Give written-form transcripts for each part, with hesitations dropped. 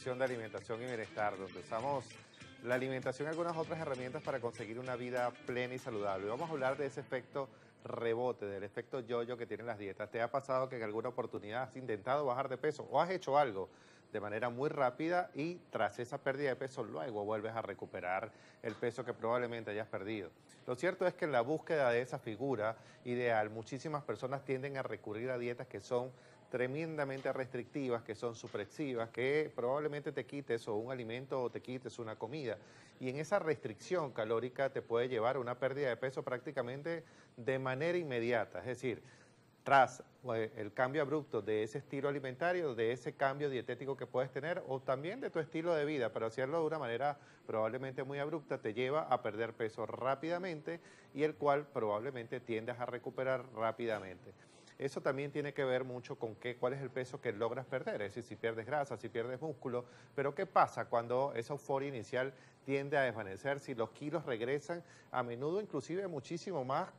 sección de alimentación y bienestar, donde usamos la alimentación y algunas otras herramientas para conseguir una vida plena y saludable. Y vamos a hablar de ese efecto rebote, del efecto yo-yo que tienen las dietas. ¿Te ha pasado que en alguna oportunidad has intentado bajar de peso o has hecho algo de manera muy rápida y tras esa pérdida de peso luego vuelves a recuperar el peso que probablemente hayas perdido? Lo cierto es que en la búsqueda de esa figura ideal, muchísimas personas tienden a recurrir a dietas que son tremendamente restrictivas, que son supresivas, que probablemente te quites o un alimento o te quites una comida. Y en esa restricción calórica te puede llevar a una pérdida de peso prácticamente de manera inmediata. Es decir, tras el cambio abrupto de ese estilo alimentario, de ese cambio dietético que puedes tener o también de tu estilo de vida, pero hacerlo de una manera probablemente muy abrupta te lleva a perder peso rápidamente y el cual probablemente tiendas a recuperar rápidamente. Eso también tiene que ver mucho con cuál es el peso que logras perder, es decir, si pierdes grasa, si pierdes músculo, pero ¿qué pasa cuando esa euforia inicial tiende a desvanecer? Si los kilos regresan, a menudo inclusive muchísimo más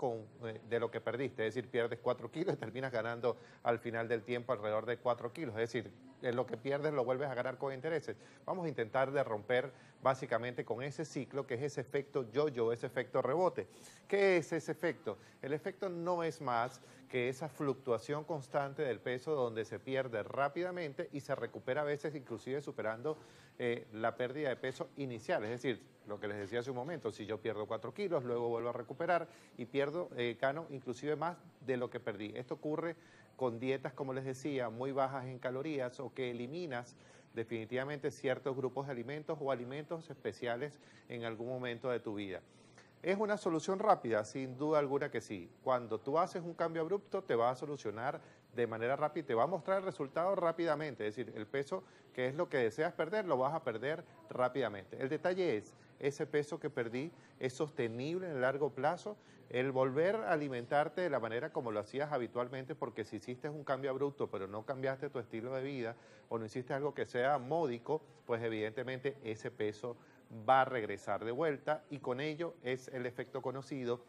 de lo que perdiste, es decir, pierdes 4 kilos y terminas ganando al final del tiempo alrededor de 4 kilos, es decir, lo que pierdes lo vuelves a ganar con intereses. Vamos a intentar de romper básicamente con ese ciclo que es ese efecto yo-yo, ese efecto rebote. ¿Qué es ese efecto? El efecto no es más que esa fluctuación constante del peso donde se pierde rápidamente y se recupera a veces inclusive superando la pérdida de peso inicial. Es decir, lo que les decía hace un momento, si yo pierdo 4 kilos, luego vuelvo a recuperar y gano inclusive más de lo que perdí. Esto ocurre con dietas, como les decía, muy bajas en calorías o que eliminas definitivamente ciertos grupos de alimentos o alimentos especiales en algún momento de tu vida. ¿Es una solución rápida? Sin duda alguna que sí. Cuando tú haces un cambio abrupto, te va a solucionar de manera rápida y te va a mostrar el resultado rápidamente. Es decir, el peso que es lo que deseas perder, lo vas a perder rápidamente. El detalle es, ese peso que perdí es sostenible en el largo plazo. El volver a alimentarte de la manera como lo hacías habitualmente, porque si hiciste un cambio abrupto, pero no cambiaste tu estilo de vida o no hiciste algo que sea módico, pues evidentemente ese peso va a regresar de vuelta y con ello es el efecto conocido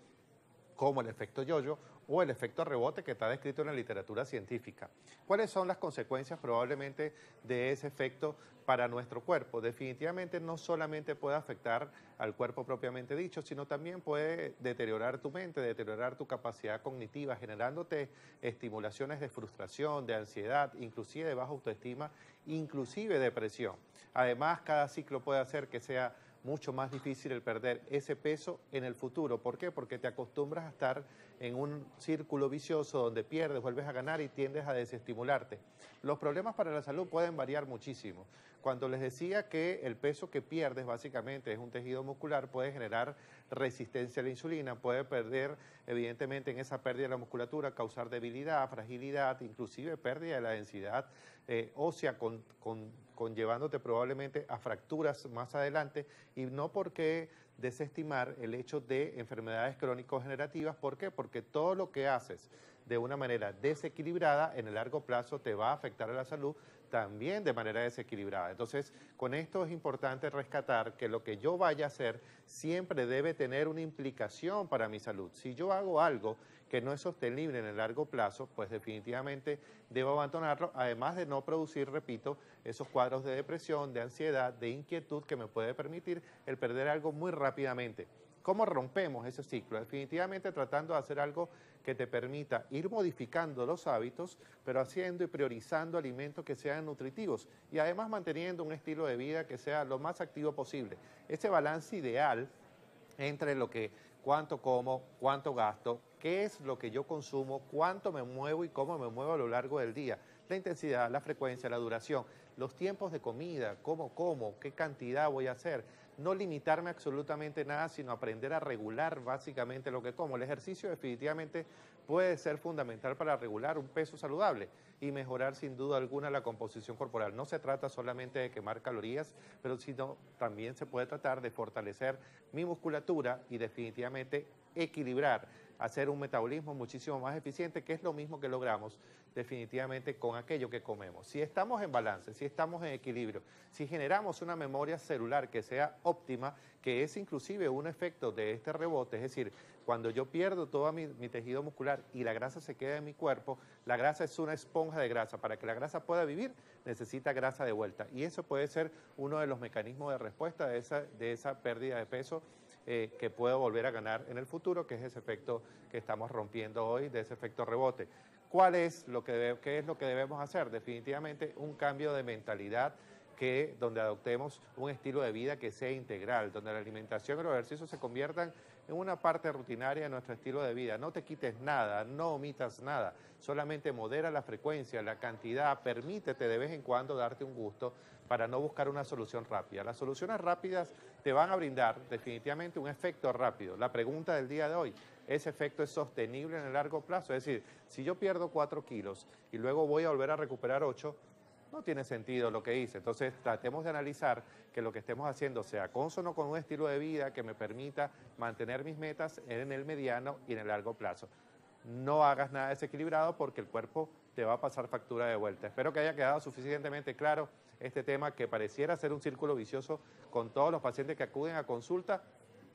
como el efecto yo-yo o el efecto rebote que está descrito en la literatura científica. ¿Cuáles son las consecuencias probablemente de ese efecto para nuestro cuerpo? Definitivamente no solamente puede afectar al cuerpo propiamente dicho, sino también puede deteriorar tu mente, deteriorar tu capacidad cognitiva, generándote estimulaciones de frustración, de ansiedad, inclusive de baja autoestima, inclusive depresión. Además, cada ciclo puede hacer que sea mucho más difícil el perder ese peso en el futuro. ¿Por qué? Porque te acostumbras a estar en un círculo vicioso donde pierdes, vuelves a ganar y tiendes a desestimularte. Los problemas para la salud pueden variar muchísimo. Cuando les decía que el peso que pierdes básicamente es un tejido muscular, puede generar resistencia a la insulina, puede perder evidentemente en esa pérdida de la musculatura, causar debilidad, fragilidad, inclusive pérdida de la densidad ósea, conllevándote probablemente a fracturas más adelante y no porque desestimar el hecho de enfermedades crónico-generativas. ¿Por qué? Porque todo lo que haces de una manera desequilibrada en el largo plazo te va a afectar a la salud también de manera desequilibrada. Entonces, con esto es importante rescatar que lo que yo vaya a hacer siempre debe tener una implicación para mi salud. Si yo hago algo que no es sostenible en el largo plazo, pues definitivamente debo abandonarlo, además de no producir, repito, esos cuadros de depresión, de ansiedad, de inquietud que me puede permitir el perder algo muy rápidamente. ¿Cómo rompemos ese ciclo? Definitivamente tratando de hacer algo que te permita ir modificando los hábitos, pero haciendo y priorizando alimentos que sean nutritivos y además manteniendo un estilo de vida que sea lo más activo posible. Ese balance ideal entre cuánto como, cuánto gasto, qué es lo que yo consumo, cuánto me muevo y cómo me muevo a lo largo del día, la intensidad, la frecuencia, la duración, los tiempos de comida, cómo como, qué cantidad voy a hacer, no limitarme absolutamente nada, sino aprender a regular básicamente lo que como. El ejercicio definitivamente puede ser fundamental para regular un peso saludable y mejorar sin duda alguna la composición corporal. No se trata solamente de quemar calorías, pero sino también se puede tratar de fortalecer mi musculatura y definitivamente equilibrar, hacer un metabolismo muchísimo más eficiente, que es lo mismo que logramos definitivamente con aquello que comemos. Si estamos en balance, si estamos en equilibrio, si generamos una memoria celular que sea óptima, que es inclusive un efecto de este rebote, es decir, Cuando yo pierdo todo mi tejido muscular y la grasa se queda en mi cuerpo, la grasa es una esponja de grasa. Para que la grasa pueda vivir, necesita grasa de vuelta. Y eso puede ser uno de los mecanismos de respuesta de esa pérdida de peso que puedo volver a ganar en el futuro, que es ese efecto que estamos rompiendo hoy, de ese efecto rebote. ¿Qué es lo que debemos hacer? Definitivamente un cambio de mentalidad, donde adoptemos un estilo de vida que sea integral, donde la alimentación y los ejercicios se conviertan en una parte rutinaria de nuestro estilo de vida. No te quites nada, no omitas nada, solamente modera la frecuencia, la cantidad, permítete de vez en cuando darte un gusto para no buscar una solución rápida. Las soluciones rápidas te van a brindar definitivamente un efecto rápido. La pregunta del día de hoy, ¿ese efecto es sostenible en el largo plazo? Es decir, si yo pierdo 4 kilos y luego voy a volver a recuperar 8, no tiene sentido lo que hice. Entonces, tratemos de analizar que lo que estemos haciendo sea cónsono con un estilo de vida que me permita mantener mis metas en el mediano y en el largo plazo. No hagas nada desequilibrado porque el cuerpo te va a pasar factura de vuelta. Espero que haya quedado suficientemente claro este tema, que pareciera ser un círculo vicioso con todos los pacientes que acuden a consulta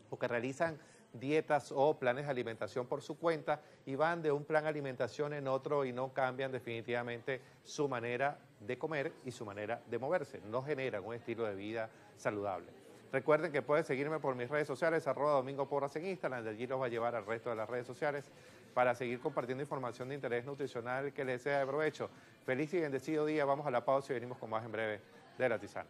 o que realizan dietas o planes de alimentación por su cuenta y van de un plan de alimentación en otro y no cambian definitivamente su manera de comer y su manera de moverse. No generan un estilo de vida saludable. Recuerden que pueden seguirme por mis redes sociales, @DomingoPorras en Instagram, de allí los va a llevar al resto de las redes sociales para seguir compartiendo información de interés nutricional que les sea de provecho. Feliz y bendecido día, vamos a la pausa y venimos con más en breve de La Tisana.